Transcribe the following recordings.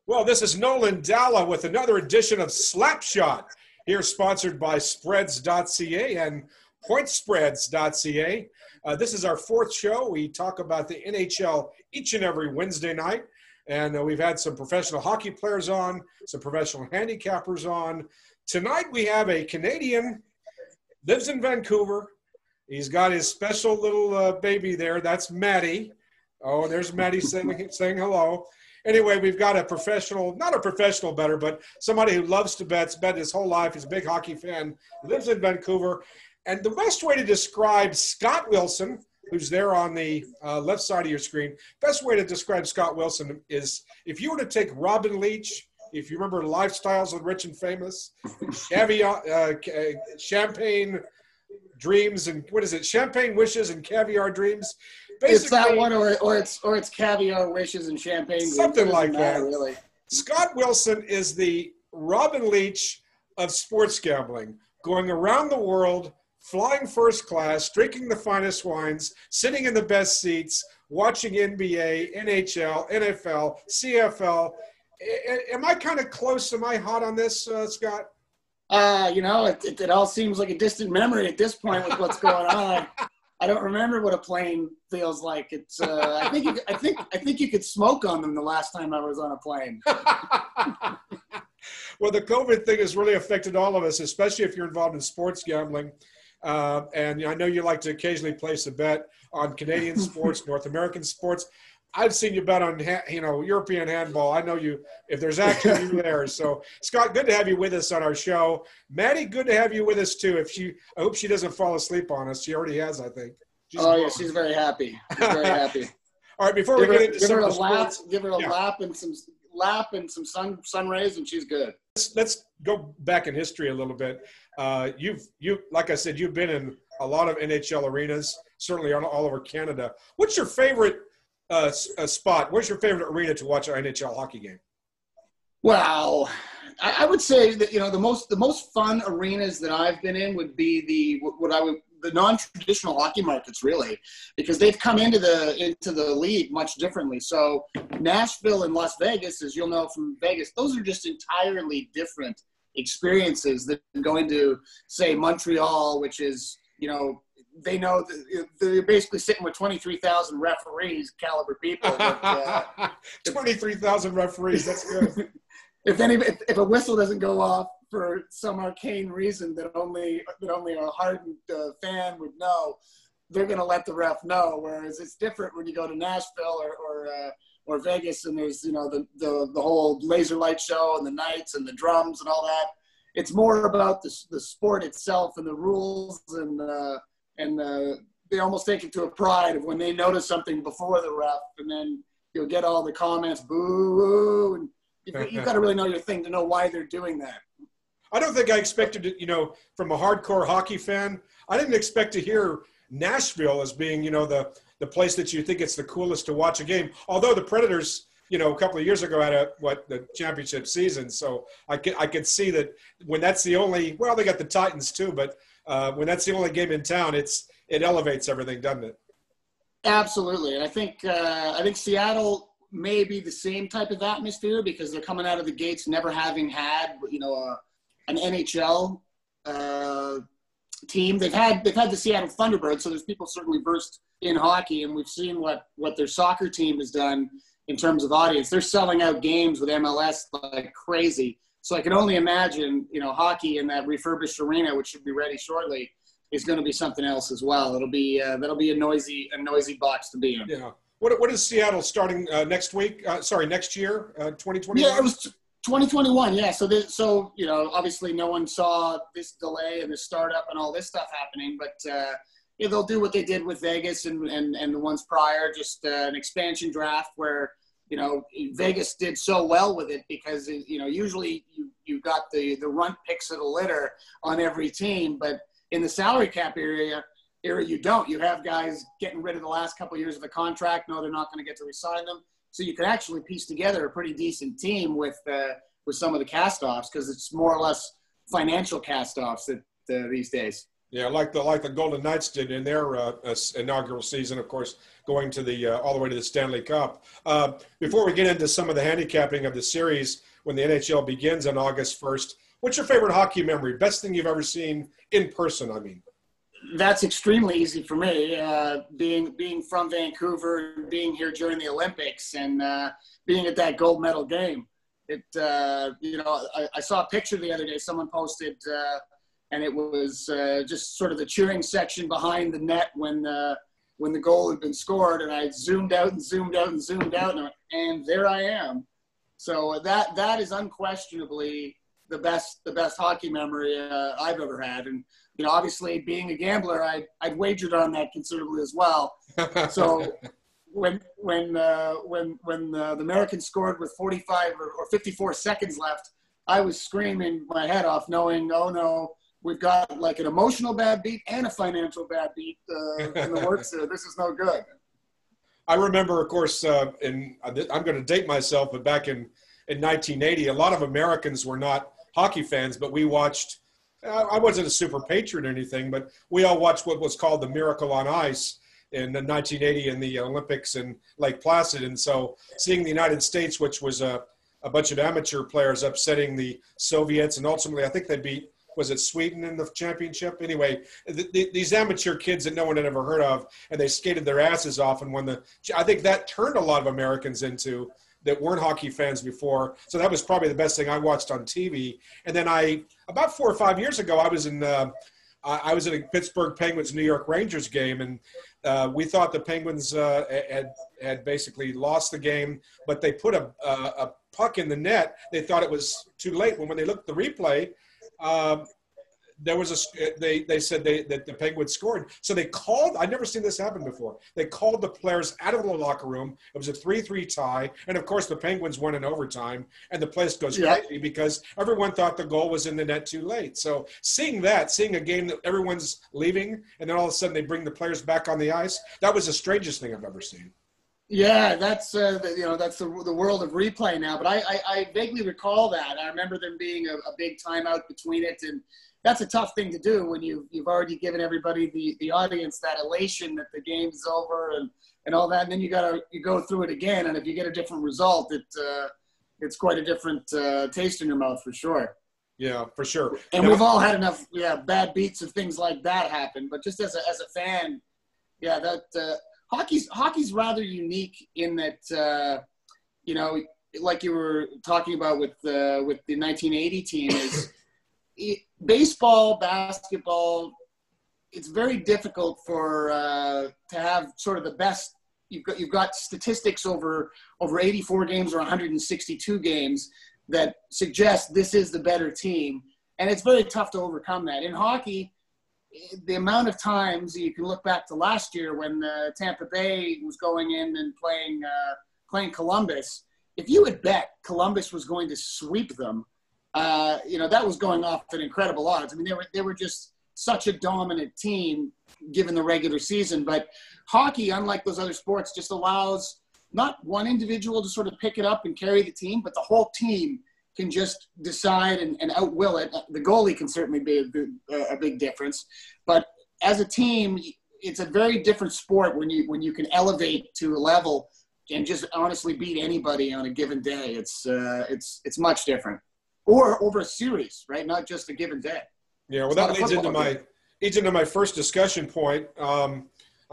Well, this is Nolan Dalla with another edition of Slapshot, here sponsored by Spreads.ca and Pointspreads.ca. This is our fourth show. We talk about the NHL each and every Wednesday night, and we've had some professional hockey players on, some professional handicappers on. Tonight we have a Canadian, lives in Vancouver. He's got his special little baby there. That's Maddie. Oh, there's Maddie saying hello. Anyway, we've got a professional, not a professional bettor, but somebody who loves to bet his whole life. He's a big hockey fan, lives in Vancouver. And the best way to describe Scott Wilson, who's there on the left side of your screen, best way to describe Scott Wilson is if you were to take Robin Leach, if you remember Lifestyles of the Rich and Famous, caviar, champagne dreams, and what is it? Champagne wishes and caviar dreams. Basically, it's that one, or it's caviar wishes and champagne. Something like that. Really. Scott Wilson is the Robin Leach of sports gambling, going around the world, flying first class, drinking the finest wines, sitting in the best seats, watching NBA, NHL, NFL, CFL. Am I kind of close? Am I hot on this, Scott? It all seems like a distant memory at this point with what's going on. I don't remember what a plane feels like. It's I think you could smoke on them the last time I was on a plane. Well, the COVID thing has really affected all of us, especially if you're involved in sports gambling. And I know you like to occasionally place a bet on Canadian sports, North American sports. I've seen you bet on, European handball. I know you, if there's action, you're there. So, Scott, good to have you with us on our show. Maddie, good to have you with us, too. I hope she doesn't fall asleep on us. She already has, I think. She's very happy. She's very happy. All right, before we get into some of the sports. Give her a lap and some sun rays, and she's good. Let's go back in history a little bit. You like I said, you've been in a lot of NHL arenas, certainly all over Canada. What's your favorite spot? Where's your favorite arena to watch an NHL hockey game? Well, I would say that the most fun arenas that I've been in would be the non-traditional hockey markets, really, because they've come into the league much differently. So Nashville and Las Vegas, as you'll know from Vegas, those are just entirely different experiences than going to, say, Montreal, which is, they know that they're basically sitting with 23,000 referees, caliber people. 23,000 referees, that's good. If a whistle doesn't go off for some arcane reason that only a hardened fan would know, they're going to let the ref know. Whereas it's different when you go to Nashville or Vegas, and there's the whole laser light show and the nights and the drums and all that. It's more about the sport itself and the rules, and they almost take it to a pride of when they notice something before the ref, and then you'll get all the comments, boo, and you've got to really know your thing to know why they're doing that. I don't think I expected it, from a hardcore hockey fan, I didn't expect to hear Nashville as being, the place that you think it's the coolest to watch a game. Although the Predators, a couple of years ago had the championship season. So I could see that when that's the only, well, they got the Titans too, but when that's the only game in town, it elevates everything, doesn't it? Absolutely. And I think Seattle may be the same type of atmosphere because they're coming out of the gates never having had, an NHL team. They've had the Seattle Thunderbirds, so there's people certainly versed in hockey, and we've seen what their soccer team has done in terms of audience. They're selling out games with MLS like crazy. So I can only imagine, hockey in that refurbished arena, which should be ready shortly, is going to be something else as well. That'll be a noisy box to be in. Yeah. What is Seattle starting next week? Next year, 2021? Yeah, it was 2021. Yeah. So obviously no one saw this delay and the startup and all this stuff happening, but they'll do what they did with Vegas and the ones prior, just an expansion draft where, Vegas did so well with it because, usually you got the runt picks of the litter on every team, but in the salary cap area you don't. You have guys getting rid of the last couple of years of the contract. No, they're not going to get to re-sign them. So you can actually piece together a pretty decent team with some of the cast-offs because it's more or less financial cast-offs these days. Yeah, like the Golden Knights did in their inaugural season, of course, going to the all the way to the Stanley Cup. Before we get into some of the handicapping of the series when the NHL begins on August 1st, what's your favorite hockey memory? Best thing you've ever seen in person, I mean. That's extremely easy for me, being from Vancouver, being here during the Olympics, and being at that gold medal game. I saw a picture the other day someone posted, and it was just sort of the cheering section behind the net when the goal had been scored, and I zoomed out, and there I am. So that is unquestionably the best hockey memory I've ever had. And obviously being a gambler, I'd wagered on that considerably as well. So when the Americans scored with 45 or 54 seconds left, I was screaming my head off, knowing, oh no, we've got like an emotional bad beat and a financial bad beat in the works here. This is no good. I remember, of course, I'm going to date myself, but back in 1980, a lot of Americans were not hockey fans, but we watched. I wasn't a super patron or anything, but we all watched what was called the Miracle on Ice in 1980 in the Olympics in Lake Placid. And so seeing the United States, which was a bunch of amateur players upsetting the Soviets, and ultimately I think they beat, was it Sweden in the championship? Anyway, these amateur kids that no one had ever heard of, and they skated their asses off and won I think that turned a lot of Americans into that weren't hockey fans before. So that was probably the best thing I watched on TV. And then about 4 or 5 years ago, I was in a Pittsburgh Penguins New York Rangers game, and we thought the Penguins had basically lost the game, but they put a puck in the net. They thought it was too late. When they looked at the replay, there was they said that the Penguins scored. So they called, I'd never seen this happen before. They called the players out of the locker room. It was a 3-3 tie. And of course the Penguins won in overtime, and the place goes crazy because everyone thought the goal was in the net too late. So seeing a game that everyone's leaving, and then all of a sudden they bring the players back on the ice, that was the strangest thing I've ever seen. Yeah, that's the world of replay now. But I vaguely recall that. I remember there being a big timeout between it, and that's a tough thing to do when you've already given everybody the audience that elation that the game's over and all that, and then you go through it again, and if you get a different result, it's quite a different taste in your mouth for sure. Yeah, for sure. And we've all had enough bad beats of things like that happen. But just as a fan, that hockey's rather unique in that like you were talking about with the 1980 team is. Baseball, basketball, it's very difficult to have sort of the best. You've got statistics over 84 games or 162 games that suggest this is the better team, and it's very tough to overcome that. In hockey, the amount of times you can look back to last year when Tampa Bay was going in and playing Columbus, if you had bet Columbus was going to sweep them, that was going off at incredible odds. I mean, they were just such a dominant team given the regular season. But hockey, unlike those other sports, just allows not one individual to sort of pick it up and carry the team, but the whole team can just decide and outwill it. The goalie can certainly be a big difference. But as a team, it's a very different sport when you can elevate to a level and just honestly beat anybody on a given day. It's much different. Or over a series, right? Not just a given day. Yeah, well, that leads into my first discussion point. I'm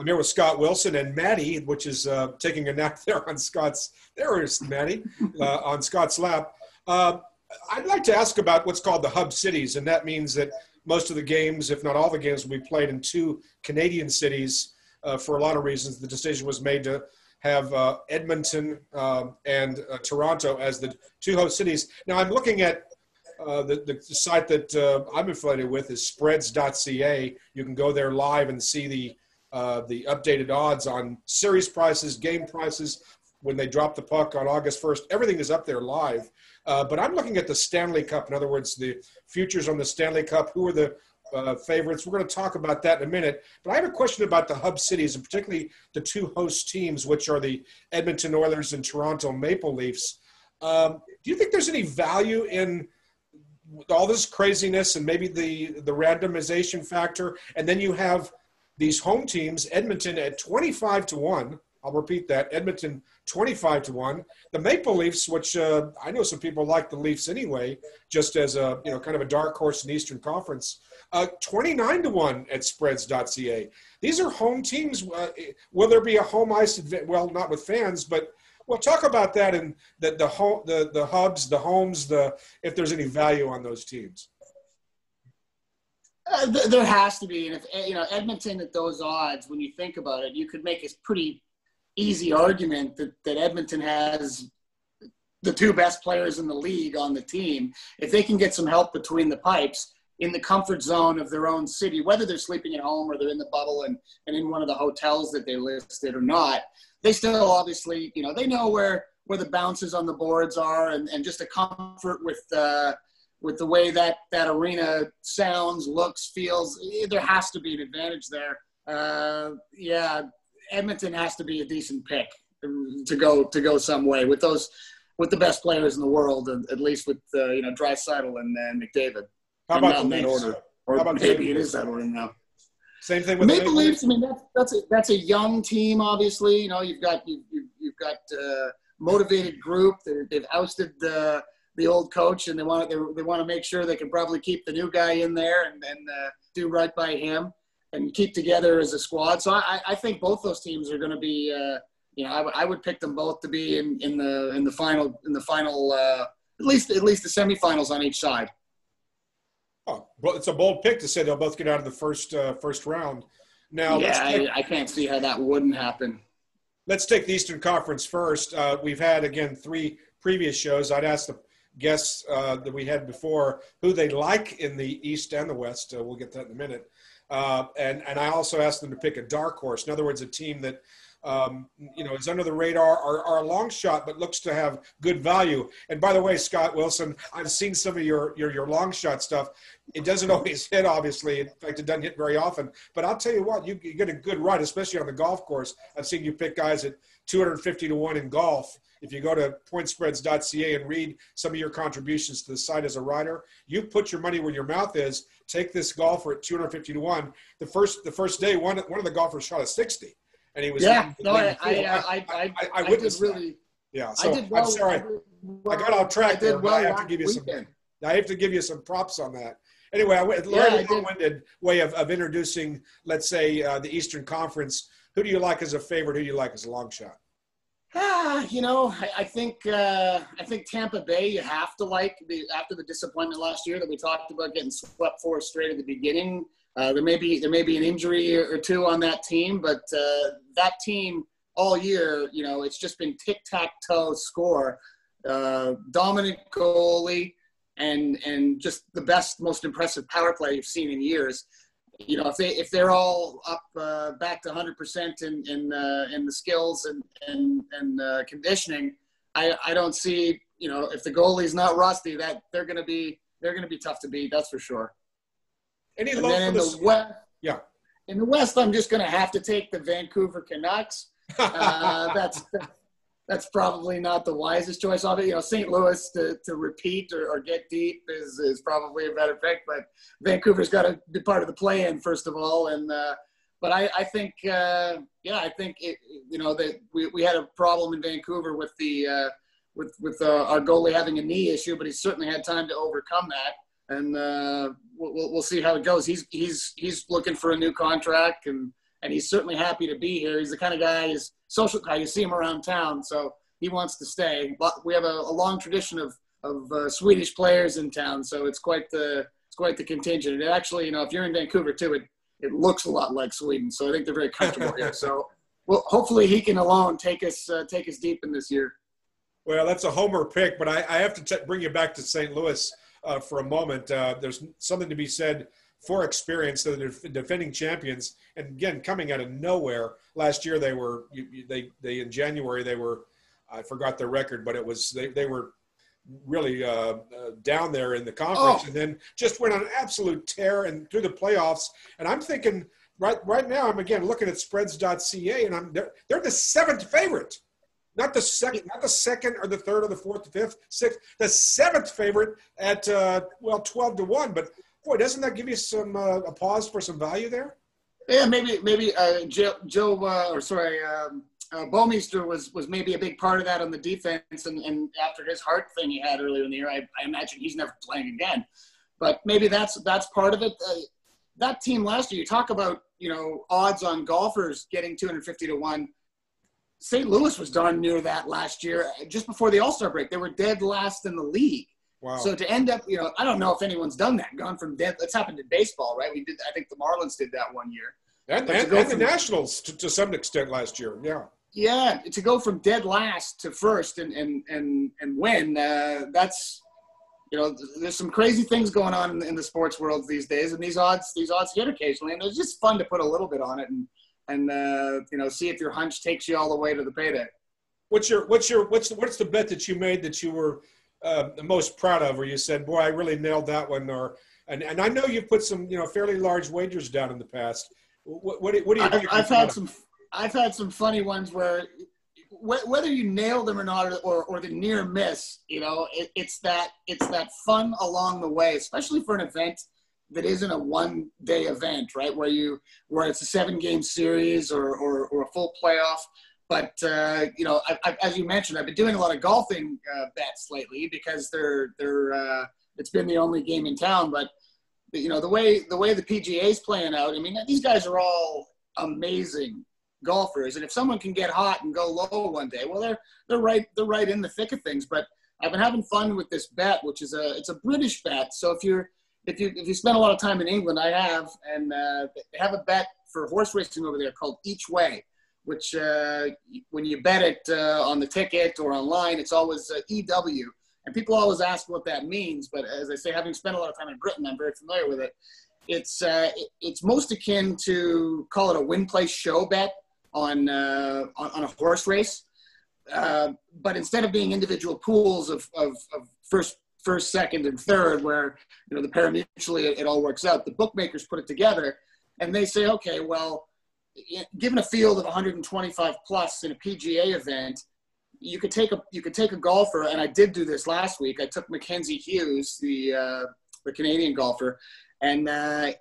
here with Scott Wilson and Maddie, which is taking a nap there on Scott's. There is Maddie on Scott's lap. I'd like to ask about what's called the hub cities, and that means that most of the games, if not all the games, will be played in 2 Canadian cities. For a lot of reasons, the decision was made to have Edmonton and Toronto as the 2 host cities. Now, I'm looking at the site that I'm affiliated with is Spreads.ca. You can go there live and see the updated odds on series prices, game prices, when they drop the puck on August 1st. Everything is up there live. But I'm looking at the Stanley Cup. In other words, the futures on the Stanley Cup. Who are the favorites? We're going to talk about that in a minute. But I have a question about the hub cities, and particularly the 2 host teams, which are the Edmonton Oilers and Toronto Maple Leafs. Do you think there's any value in all this craziness and maybe the randomization factor, and then you have these home teams, Edmonton at 25-1. I'll repeat that, Edmonton 25-1. The Maple Leafs, which I know some people like the Leafs anyway, just as a kind of a dark horse in the Eastern Conference, 29-1 at Spreads.ca. These are home teams. Will there be a home ice advantage? Well, not with fans, but we'll talk about that and the hubs, the homes, if there's any value on those teams. There has to be, and if Edmonton at those odds, when you think about it, you could make a pretty easy argument that Edmonton has the two best players in the league on the team. If they can get some help between the pipes in the comfort zone of their own city, whether they're sleeping at home or they're in the bubble and in one of the hotels that they listed or not, they still obviously, they know where the bounces on the boards are and just a comfort with the way that arena sounds, looks, feels. There has to be an advantage there. Edmonton has to be a decent pick to go some way with the best players in the world, at least with Draisaitl and McDavid. How about the Leafs? order? Or maybe it is that order now. Same thing with Maple Leafs. I mean, that's a young team. Obviously, you've got a motivated group. They've ousted the old coach, and they want to make sure they can probably keep the new guy in there and do right by him and keep together as a squad. So I think both those teams are going to be. I would pick them both to be in the final at least the semifinals on each side. Oh, well, it's a bold pick to say they'll both get out of the first round. Now, I can't see how that wouldn't happen. Let's take the Eastern Conference first. We've had, again, 3 previous shows. I'd ask the guests that we had before who they like in the East and the West. We'll get to that in a minute. And I also asked them to pick a dark horse. In other words, a team that is under the radar or a long shot, but looks to have good value. And by the way, Scott Wilson, I've seen some of your long shot stuff. It doesn't always hit, obviously. In fact, it doesn't hit very often. But I'll tell you what, you get a good ride, especially on the golf course. I've seen you pick guys at 250-1 in golf. If you go to Pointspreads.ca and read some of your contributions to the site as a rider, you put your money where your mouth is. Take this golfer at 250-1. The first day, one of the golfers shot a 60. And he was I witnessed did really. Yeah, so I did well, I'm sorry. I got off track there, but I have to give you weekend. I have to give you some props on that. Anyway, long-winded way of introducing, let's say, the Eastern Conference. Who do you like as a favorite? Who do you like as a long shot? I think Tampa Bay you have to like after the disappointment last year that we talked about getting swept 4 straight at the beginning. There may be an injury or two on that team, but that team all year, it's just been tic-tac-toe score, dominant goalie, and just the best, most impressive power play you've seen in years. If they're all up back to 100% in the skills and conditioning, I don't see if the goalie's not rusty that they're going to be tough to beat. That's for sure. Any and love then for in the West, yeah. In the West, I'm just going to have to take the Vancouver Canucks. That's probably not the wisest choice. St. Louis to repeat or get deep is probably a better pick, but Vancouver's got to be part of the play-in first of all. And but I think I think that we had a problem in Vancouver with with our goalie having a knee issue, but he certainly had time to overcome that. And we'll see how it goes. He's looking for a new contract, and he's certainly happy to be here. He's the kind of guy, he's social guy. You see him around town, so he wants to stay. But we have a long tradition of Swedish players in town, so it's quite the contingent. And actually, if you're in Vancouver too, it looks a lot like Sweden. So I think they're very comfortable here. So hopefully he can alone take us deep in this year. Well, that's a homer pick, but I have to bring you back to St. Louis. For a moment, there's something to be said for experience. They're defending champions, and again, coming out of nowhere. Last year, they in January they were, I forgot their record, but it was they were really down there in the conference, and then just went on an absolute tear and through the playoffs. And I'm thinking right now, I'm again looking at Spreads.ca, and they're the 7th favorite. Not the second or the third or the fourth, the fifth, sixth, the seventh favorite at 12-1. But boy, doesn't that give you some a pause for some value there? Yeah, maybe Bouwmeester was maybe a big part of that on the defense, and after his heart thing he had earlier in the year, I imagine he's never playing again. But maybe that's part of it. That team last year, you talk about, odds on golfers getting 250-1. St. Louis was darn near that last year, just before the All-Star break. They were dead last in the league. Wow. So to end up, I don't know if anyone's done that, gone from dead. It's happened in baseball, right? I think the Marlins did that one year. And the Nationals to some extent last year, yeah. Yeah, to go from dead last to first and win, that's, there's some crazy things going on in the sports world these days, and these odds hit occasionally, and it's just fun to put a little bit on it and see if your hunch takes you all the way to the payday. What's the bet that you made that you were the most proud of, where you said, boy, I really nailed that one? And I know you've put some fairly large wagers down in the past. What do you think? I've had some funny ones where whether you nail them or not, or the near miss, it's that fun along the way, especially for an event that isn't a one-day event, right? Where it's a 7-game series or a full playoff. But as you mentioned, I've been doing a lot of golfing bets lately because it's been the only game in town. But the way the PGA is playing out, I mean, these guys are all amazing golfers, and if someone can get hot and go low one day, well, they're right in the thick of things. But I've been having fun with this bet, which is it's a British bet. So if you spend a lot of time in England, I have, and they have a bet for horse racing over there called Each Way, which when you bet it on the ticket or online, it's always EW. And people always ask what that means, but as I say, having spent a lot of time in Britain, I'm very familiar with it. It's most akin to, call it a win, place, show bet on a horse race, but instead of being individual pools of first, second, and third, where the pari-mutually it all works out, the bookmakers put it together, and they say, okay, well, given a field of 125 plus in a PGA event, you could take a golfer, and I did do this last week. I took Mackenzie Hughes, the Canadian golfer, and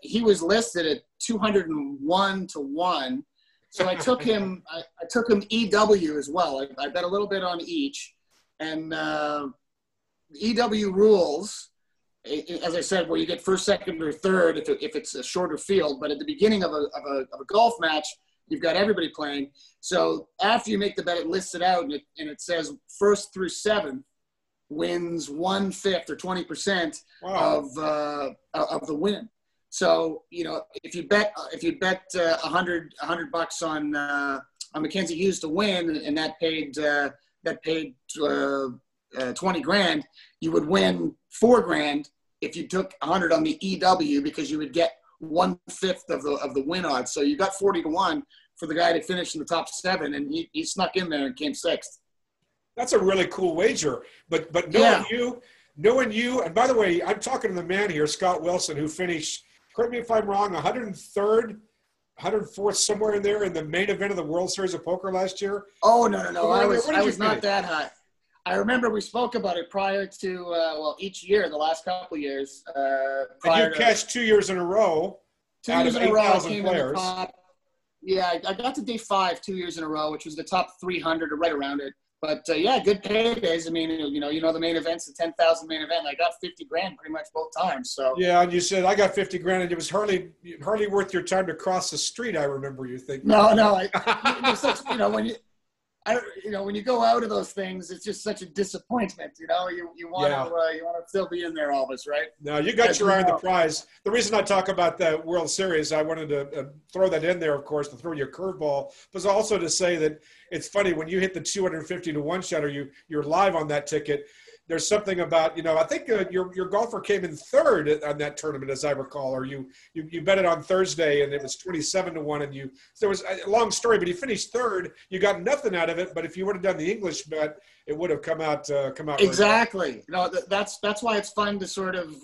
he was listed at 201-1. So I took him. I took him EW as well. I bet a little bit on each, and EW rules, as I said, where you get first, second, or third if it's a shorter field. But at the beginning of a golf match, you've got everybody playing. So after you make the bet, it lists it out, and it says first through seventh wins 1/5 or 20% of the win. So if you bet $100 on Mackenzie Hughes to win, and that paid 20 grand, you would win $4 grand if you took 100 on the EW, because you would get 1/5 of the win odds. So you got 40-1 for the guy to finish in the top 7, and he snuck in there and came 6th. That's a really cool wager. But knowing you, and by the way, I'm talking to the man here, Scott Wilson, who finished, correct me if I'm wrong, 103rd, 104th, somewhere in there in the main event of the World Series of Poker last year. Oh, no. I was not that high. I remember we spoke about it prior to, each year, the last couple of years. And you cashed 2 years in a row out of 8,000 players. Yeah, I got to day 5 2 years in a row, which was the top 300 or right around it. But good paydays. I mean, the main event's the 10,000 main event. I got 50 grand pretty much both times. So yeah, and you said I got 50 grand, and it was hardly worth your time to cross the street. I remember you thinking. No. When you go out of those things, it's just such a disappointment. You want to still be in there, Elvis, right? No, you got your eye on the prize. The reason I talk about the World Series, I wanted to throw that in there, of course, to throw your curveball, was also to say that it's funny when you hit the 250-1 shot, or you're live on that ticket. There's something about, I think your golfer came in third on that tournament, as I recall, or you bet it on Thursday and it was 27-1, and there was a long story, but he finished third. You got nothing out of it, but if you would have done the English bet, it would have come out. Exactly. That's why it's fun to sort of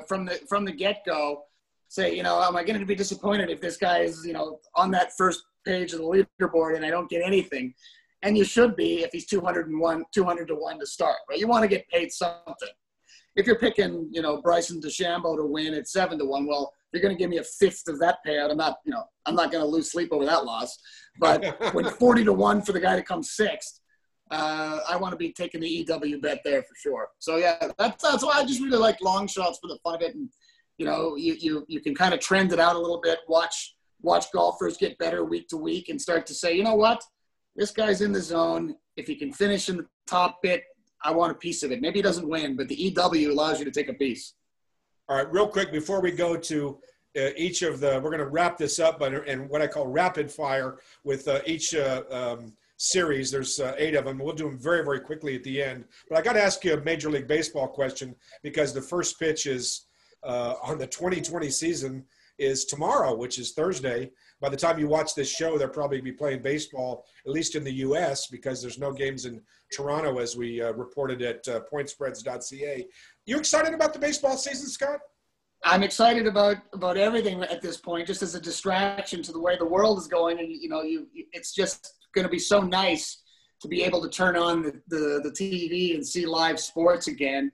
from the get-go say, am I going to be disappointed if this guy is, on that first page of the leaderboard and I don't get anything? And you should be if he's 200 to 1 to start, right? You want to get paid something. If you're picking, Bryson DeChambeau to win at 7 to 1, well, if you're going to give me a fifth of that payout, I'm not going to lose sleep over that loss. But when 40 to 1 for the guy to come sixth, I want to be taking the EW bet there for sure. So yeah, that's why I just really like long shots for the fun of it. And you can kind of trend it out a little bit, watch golfers get better week to week, and start to say, you know what, this guy's in the zone. If he can finish in the top bit, I want a piece of it. Maybe he doesn't win, but the EW allows you to take a piece. All right, real quick before we go to each of we're going to wrap this up, and what I call rapid fire with each series. There's 8 of them. We'll do them very, very quickly at the end. But I got to ask you a Major League Baseball question, because the first pitch is on the 2020 season is tomorrow, which is Thursday. By the time you watch this show, they'll probably be playing baseball, at least in the U.S., because there's no games in Toronto, as we reported at Pointspreads.ca. You excited about the baseball season, Scott? I'm excited about everything at this point, just as a distraction to the way the world is going. And, it's just going to be so nice to be able to turn on the TV and see live sports again.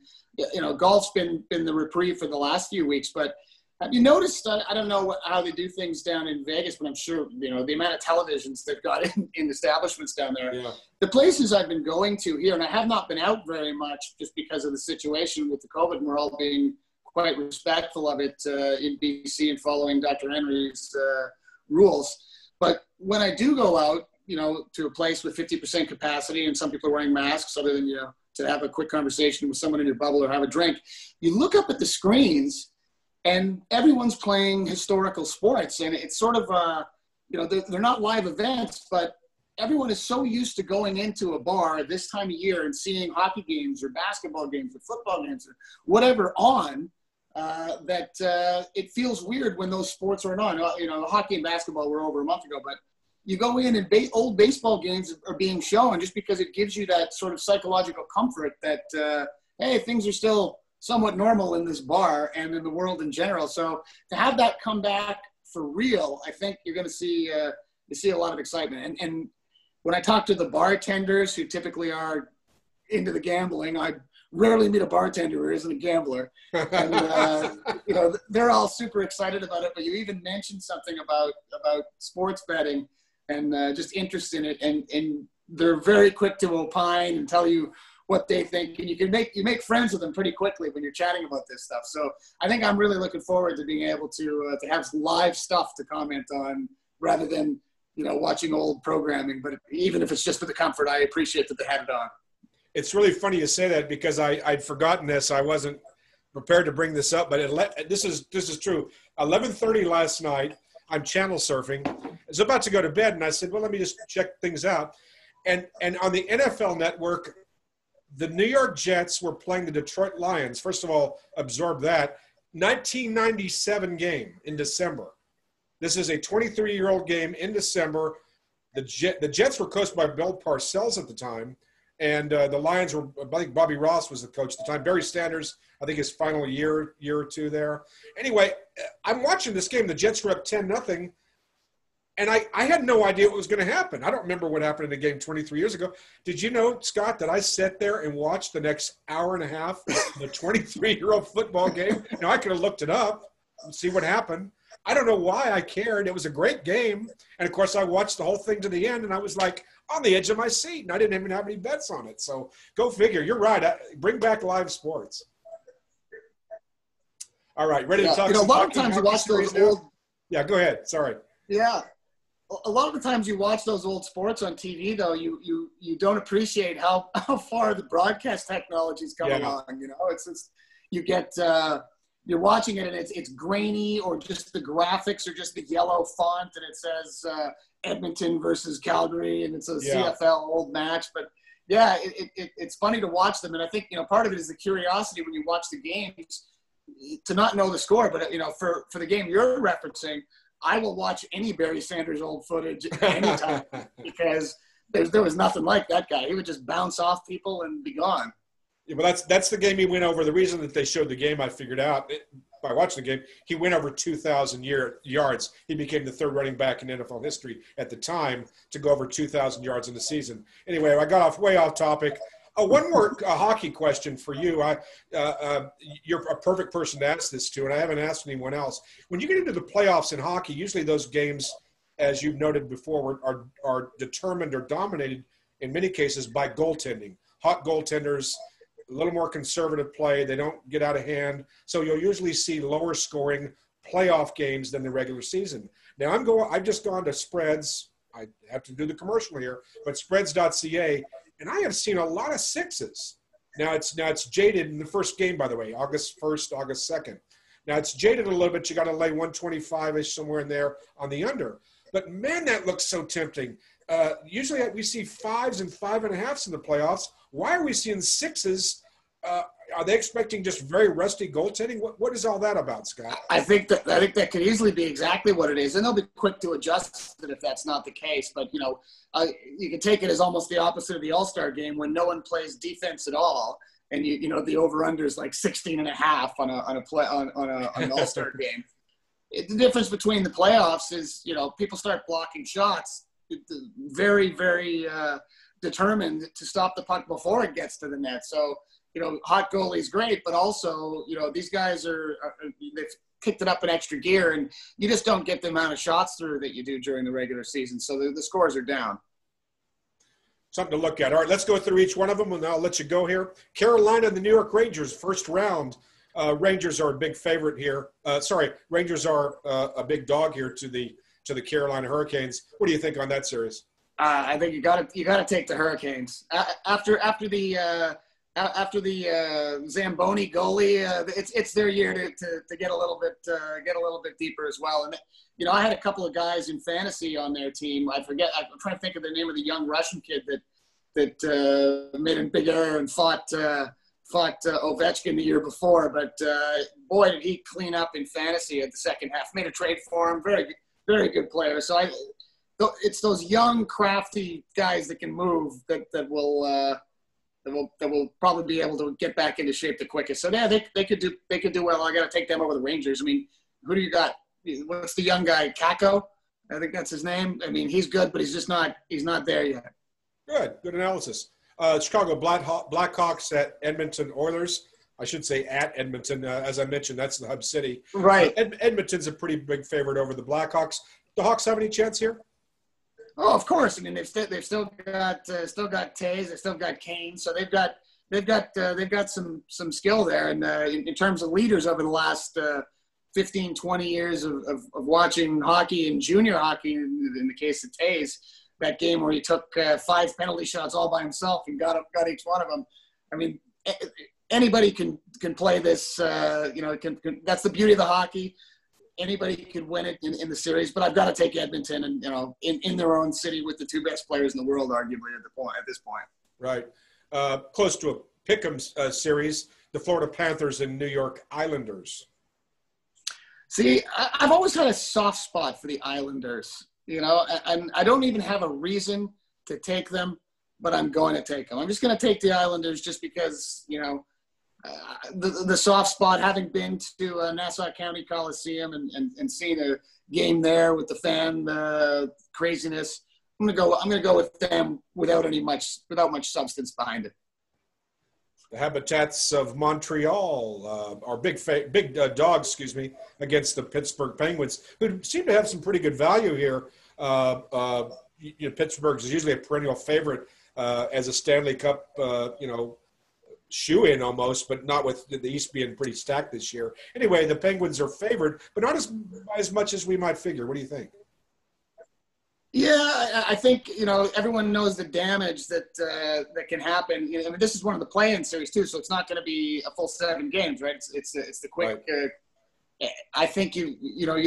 Golf's been the reprieve for the last few weeks, but have you noticed, I don't know how they do things down in Vegas, but I'm sure, the amount of televisions they've got in establishments down there. Yeah. The places I've been going to here, and I have not been out very much just because of the situation with the COVID, and we're all being quite respectful of it in BC and following Dr. Henry's rules. But when I do go out, to a place with 50% capacity and some people are wearing masks other than, to have a quick conversation with someone in your bubble or have a drink, you look up at the screens and everyone's playing historical sports. And it's sort of, they're not live events, but everyone is so used to going into a bar this time of year and seeing hockey games or basketball games or football games or whatever on, that it feels weird when those sports aren't on. Hockey and basketball were over a month ago, but you go in and old baseball games are being shown just because it gives you that sort of psychological comfort that, hey, things are still somewhat normal in this bar and in the world in general. So to have that come back for real, I think you're going to see a lot of excitement. And when I talk to the bartenders who typically are into the gambling, I rarely meet a bartender who isn't a gambler. And, they're all super excited about it. But you even mentioned something about sports betting and just interest in it. And they're very quick to opine and tell you what they think. And you make friends with them pretty quickly when you're chatting about this stuff. So I think I'm really looking forward to being able to have live stuff to comment on rather than, watching old programming. But even if it's just for the comfort, I appreciate that they had it on. It's really funny you say that because I'd forgotten this. I wasn't prepared to bring this up, but this is true. 11:30 last night, I'm channel surfing. I was about to go to bed, and I said, well, let me just check things out. And on the NFL Network, the New York Jets were playing the Detroit Lions. First of all, absorb that. 1997 game in December. This is a 23-year-old game in December. The Jets were coached by Bill Parcells at the time. And the Lions were, I think Bobby Ross was the coach at the time. Barry Sanders, I think his final year or two there. Anyway, I'm watching this game. The Jets were up 10-0. And I had no idea what was going to happen. I don't remember what happened in the game 23 years ago. Did you know, Scott, that I sat there and watched the next hour and a half of the 23-year-old football game? Now, I could have looked it up and see what happened. I don't know why I cared. It was a great game. And, of course, I watched the whole thing to the end, and I was like on the edge of my seat, and I didn't even have any bets on it. So go figure. You're right. Bring back live sports. All right, ready to talk some a lot of times you watch those old – Yeah, go ahead. Sorry. Yeah. A lot of the times you watch those old sports on TV, though, you don't appreciate how far the broadcast technology's come along. It's you get you're watching it and it's grainy, or just the graphics are just the yellow font and it says Edmonton versus Calgary and it's a CFL old match. But yeah, it's funny to watch them, and I think part of it is the curiosity when you watch the games to not know the score. But for the game you're referencing, I will watch any Barry Sanders old footage anytime because there was nothing like that guy. He would just bounce off people and be gone. Yeah, but that's the game he went over. The reason that they showed the game, I figured out. by watching the game, he went over 2,000 yards. He became the third running back in NFL history at the time to go over 2,000 yards in the season. Anyway, I got way off topic. One more hockey question for you. You're a perfect person to ask this to, and I haven't asked anyone else. When you get into the playoffs in hockey, usually those games, as you've noted before, are determined or dominated in many cases by goaltending. Hot goaltenders, a little more conservative play. They don't get out of hand. So you'll usually see lower scoring playoff games than the regular season. Now I've just gone to Spreads. I have to do the commercial here, but Spreads.ca. And I have seen a lot of sixes. Now it's jaded in the first game, by the way, August 1st, August 2nd. Now it's jaded a little bit. You got to lay 125-ish somewhere in there on the under. But man, that looks so tempting. Usually we see 5s and 5.5s in the playoffs. Why are we seeing 6s? Are they expecting just very rusty goaltending? What is all that about, Scott? I think that could easily be exactly what it is, and they'll be quick to adjust it if that's not the case. But you can take it as almost the opposite of the All-Star game when no one plays defense at all, and the over/under is like 16.5 on an All-Star game. The difference between the playoffs is people start blocking shots, very very determined to stop the puck before it gets to the net. So. Hot goalie's great, but also, these guys they've kicked it up an extra gear, and you just don't get the amount of shots through that you do during the regular season. So the scores are down. Something to look at. All right, let's go through each one of them, and I'll let you go here. Carolina and the New York Rangers, first round. Rangers are a big favorite here. Rangers are a big dog here to the Carolina Hurricanes. What do you think on that series? I think you got to take the Hurricanes after the Zamboni goalie. It's their year to get a little bit deeper as well. And I had a couple of guys in fantasy on their team. I'm trying to think of the name of the young Russian kid that made a big error and fought Ovechkin the year before. But boy, did he clean up in fantasy at the second half. Made a trade for him. Very, very good player. So it's those young, crafty guys that can move that will probably be able to get back into shape the quickest. So yeah, they could do well. I got to take them over the Rangers. I mean, who do you got? What's the young guy? Kako? I think that's his name. I mean, he's good, but he's not there yet. Good analysis. Chicago Blackhawks at Edmonton Oilers. I should say at Edmonton. As I mentioned, that's the hub city. Right. Edmonton's a pretty big favorite over the Blackhawks. The Hawks have any chance here? Oh, of course. I mean, they've still got Taves, they've still got Kane, so they've got some skill there. And in terms of leaders over the last 15, 20 years of watching hockey and junior hockey, in the case of Taves, that game where he took 5 penalty shots all by himself and got each one of them. I mean, anybody can play this. That's the beauty of the hockey. Anybody could win it in the series, but I've got to take Edmonton, and in their own city with the 2 best players in the world, arguably at this point. Right, close to a pick'em series, the Florida Panthers and New York Islanders. See, I've always had a soft spot for the Islanders, and I don't even have a reason to take them, but I'm going to take them. I'm just going to take the Islanders just because the soft spot, having been to Nassau County Coliseum and seen a game there with the fan craziness, I'm gonna go with them without much substance behind it. The Habitats of Montreal are big dogs, against the Pittsburgh Penguins, who seem to have some pretty good value here. Pittsburgh is usually a perennial favorite as a Stanley Cup, shoe-in almost, but not with the East being pretty stacked this year. Anyway, the Penguins are favored, but not as much as we might figure. What do you think? Yeah, I think everyone knows the damage that can happen. I mean, this is one of the play-in series too, so it's not going to be a full 7 games, right? It's the quick. Right. I think you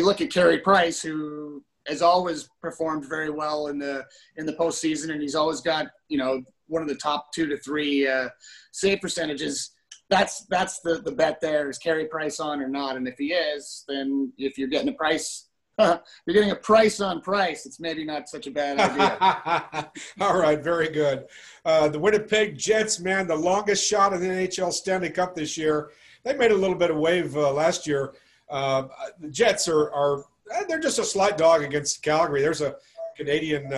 look at Carey Price, who has always performed very well in the postseason, and he's always got one of the top 2 to 3 save percentages. That's the bet there. Is Carey Price on or not? And if he is, then if you're getting a price on price, it's maybe not such a bad idea. All right, very good. The Winnipeg Jets, man, the longest shot in the NHL Stanley Cup this year. They made a little bit of wave last year. The Jets are they're just a slight dog against Calgary. There's a Canadian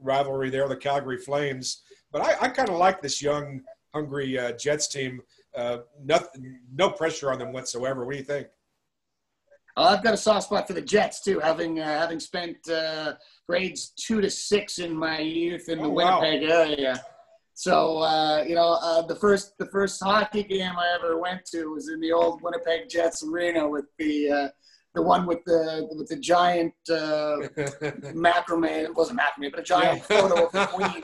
rivalry there, the Calgary Flames. But I kind of like this young, hungry Jets team. No pressure on them whatsoever. What do you think? I've got a soft spot for the Jets too, having spent grades 2 to 6 in my youth in the Winnipeg area. So the first hockey game I ever went to was in the old Winnipeg Jets arena with the one with the giant macrame. It wasn't macrame, but a giant photo of the queen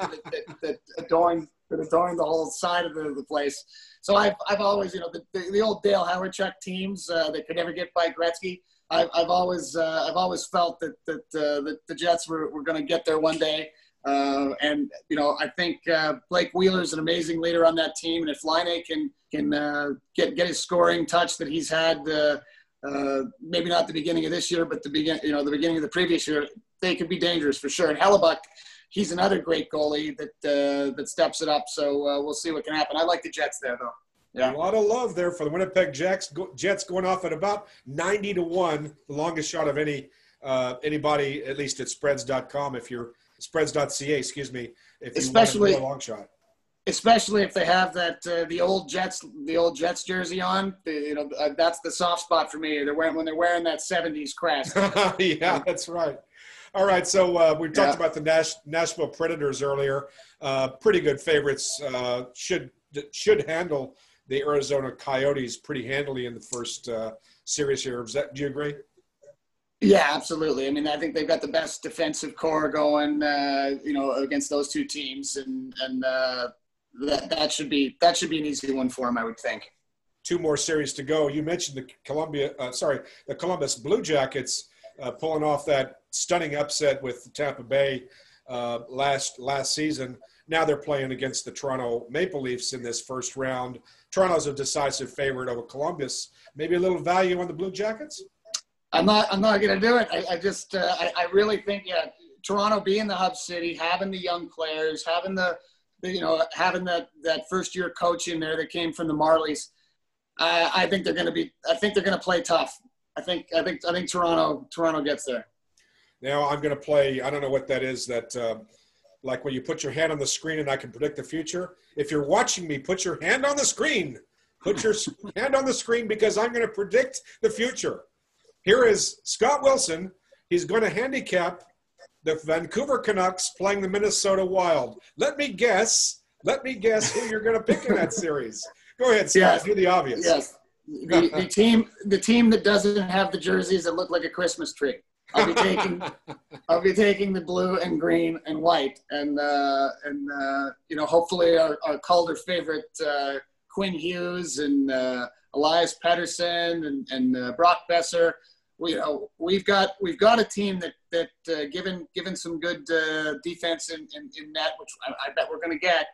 that adorned the whole side of the place. So I've always, the old Dale Howard-Chuck teams that could never get by Gretzky. I've always felt that the Jets were going to get there one day. And I think Blake Wheeler's an amazing leader on that team, and if Laine can get his scoring touch that he's had, maybe not the beginning of this year, but the beginning of the previous year, they could be dangerous for sure. And Hellebuck, he's another great goalie that steps it up. So we'll see what can happen. I like the Jets there, though. Yeah. A lot of love there for the Winnipeg Jets. Jets going off at about 90-1, the longest shot of anybody, at least at spreads.com. If you're spreads.ca, excuse me, if you especially want a long shot. Especially if they have that the old Jets jersey on, that's the soft spot for me. When they're wearing that 70s crest. Yeah, that's right. All right, so we talked about the Nashville Predators earlier. Pretty good favorites. Should handle the Arizona Coyotes pretty handily in the first series here. Do you agree? Yeah, absolutely. I mean, I think they've got the best defensive core going, against those two teams, and that should be an easy one for them, I would think. 2 more series to go. You mentioned the Columbus Blue Jackets pulling off that stunning upset with Tampa Bay last season. Now they're playing against the Toronto Maple Leafs in this first round. Toronto's a decisive favorite over Columbus. Maybe a little value on the Blue Jackets? I'm not going to do it. I really think, Toronto being the hub city, having the young players, having having that first year coach in there that came from the Marlies. I think they're going to play tough. I think Toronto gets there. Now I'm going to play. I don't know what that is. That like when you put your hand on the screen and I can predict the future. If you're watching me, put your hand on the screen. Put your hand on the screen because I'm going to predict the future. Here is Scott Wilson. He's going to handicap the Vancouver Canucks playing the Minnesota Wild. Let me guess who you're going to pick in that series. Go ahead, Scott. Yes. Do the obvious. Yes. The team that doesn't have the jerseys that look like a Christmas tree. I'll be taking the blue and green and white, and hopefully our Calder favorite Quinn Hughes and Elias Pettersson and Brock Besser. We've got a team that given some good defense in net, which I bet we're going to get.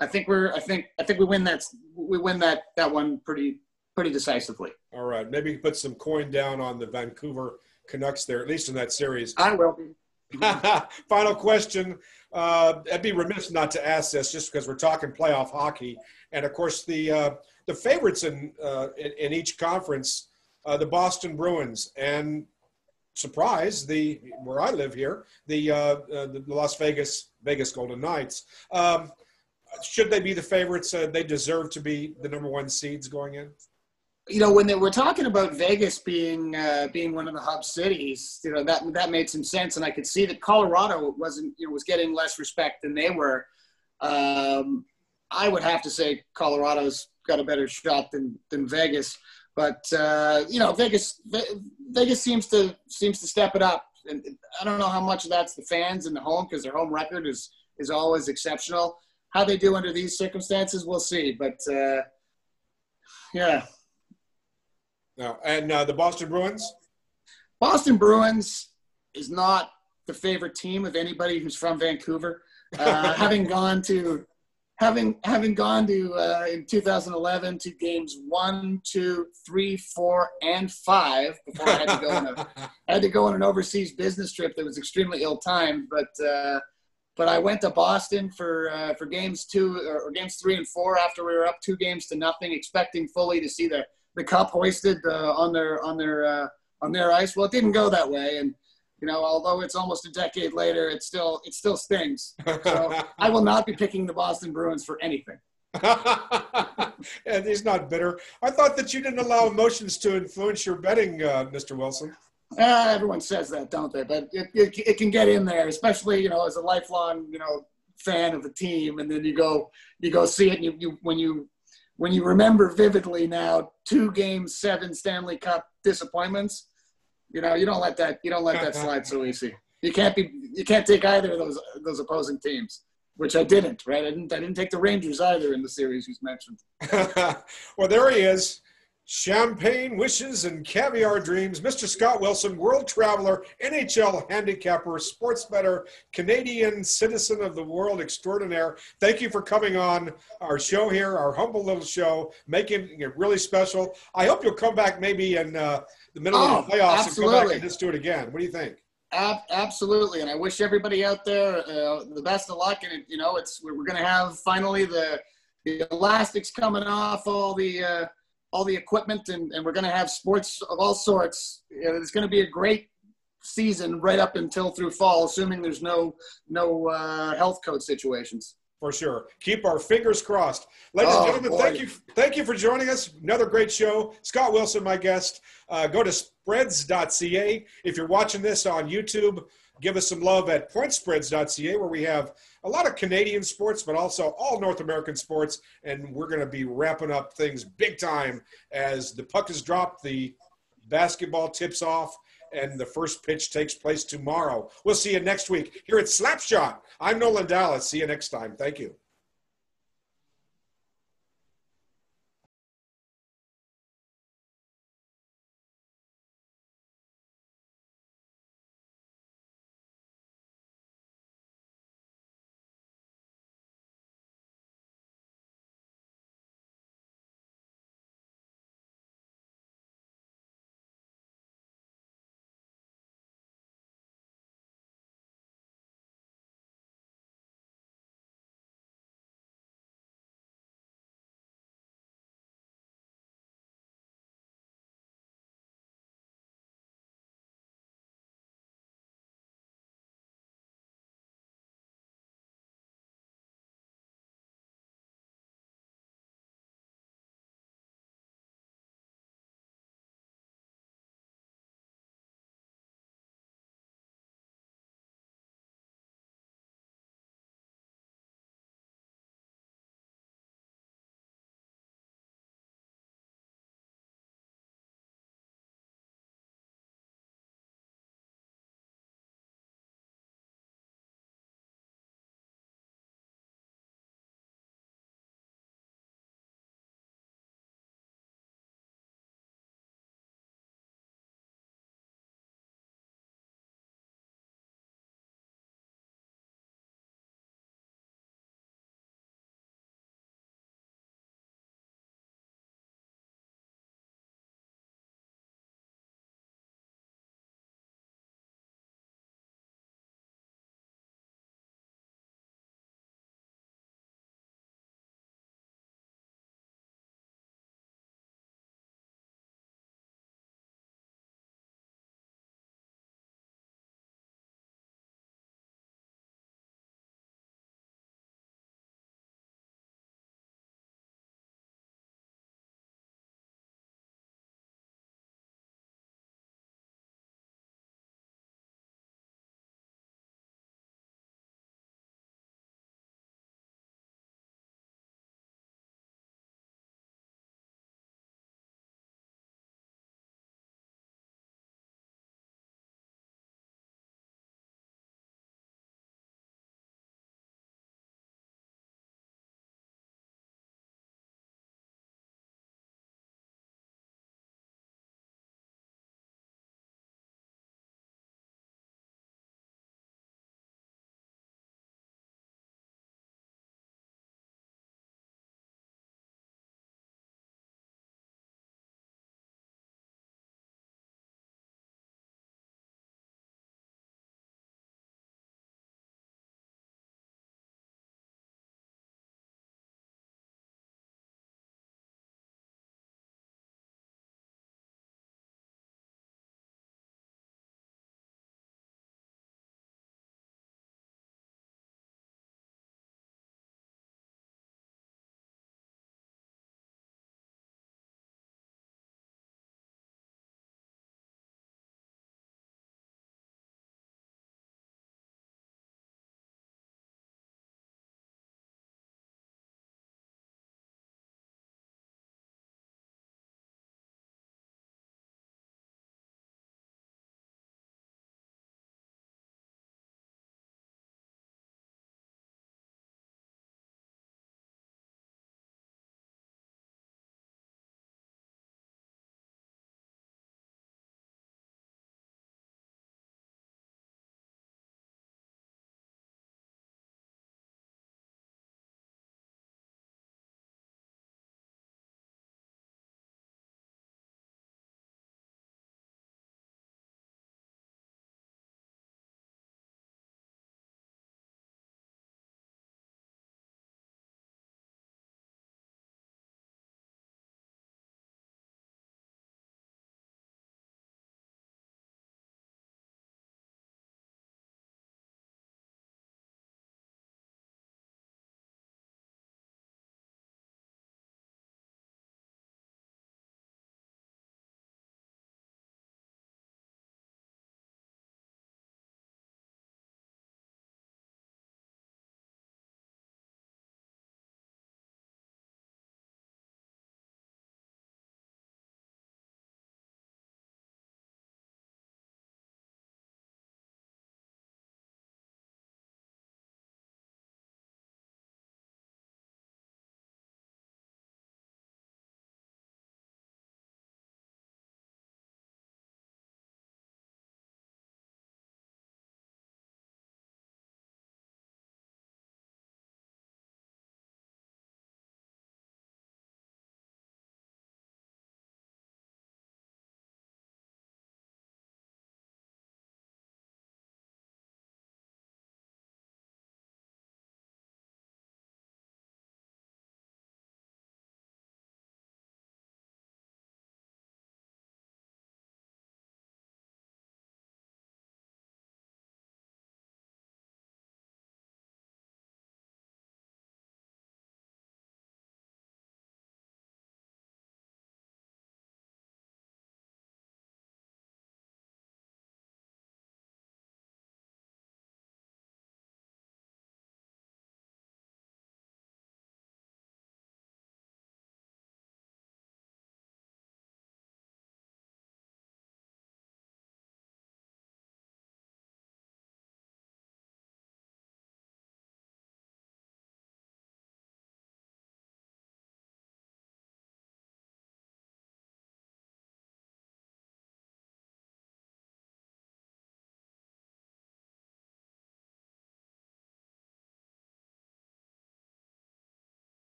I think we win that one pretty decisively. All right, maybe put some coin down on the Vancouver Canucks there, at least in that series. I will be. Final question. I'd be remiss not to ask this, just because we're talking playoff hockey, and of course the favorites in each conference, the Boston Bruins, and surprise, where I live here, the Las Vegas Golden Knights. Should they be the favorites? They deserve to be the number 1 seeds going in. When they were talking about Vegas being one of the hub cities, that made some sense, and I could see that Colorado was getting less respect than they were. I would have to say Colorado's got a better shot than Vegas, but Vegas seems to step it up, and I don't know how much of that's the fans and the home, because their home record is always exceptional. How they do under these circumstances, we'll see, but yeah. No, and the Boston Bruins? Boston Bruins is not the favorite team of anybody who's from Vancouver. Having gone to in 2011 to games 1, 2, 3, 4, and 5 before I had to go on an overseas business trip that was extremely ill-timed. But I went to Boston for games 2 or games 3 and 4 after we were up 2-0, expecting fully to see the the cup hoisted on their ice. Well, it didn't go that way, and although it's almost a decade later, it still stings. So I will not be picking the Boston Bruins for anything. And he's not bitter. I thought that you didn't allow emotions to influence your betting, Mr. Wilson. Everyone says that, don't they? But it can get in there, especially as a lifelong fan of the team, and then you go see it, and when you remember vividly now 2 Game 7 Stanley Cup disappointments, you don't let that slide so easy. You can't take either of those opposing teams, which I didn't. Right? I didn't take the Rangers either in the series you mentioned. Well, there he is. Champagne wishes and caviar dreams. Mr. Scott Wilson, world traveler, NHL handicapper, sports bettor, Canadian citizen of the world extraordinaire. Thank you for coming on our show here, our humble little show, making it really special. I hope you'll come back maybe in the middle of the playoffs absolutely. And come back and just do it again. What do you think? Absolutely, and I wish everybody out there the best of luck. And we're going to have finally the elastics coming off all the equipment, and we're going to have sports of all sorts. It's going to be a great season right up until through fall, assuming there's no health code situations. For sure. Keep our fingers crossed. Ladies and gentlemen, thank you for joining us. Another great show. Scott Wilson, my guest. Go to Spreads.ca. If you're watching this on YouTube, give us some love at Pointspreads.ca, where we have a lot of Canadian sports, but also all North American sports. And we're going to be wrapping up things big time as the puck is dropped, the basketball tips off, and the first pitch takes place tomorrow. We'll see you next week here at Slapshot. I'm Nolan Dalla. See you next time. Thank you.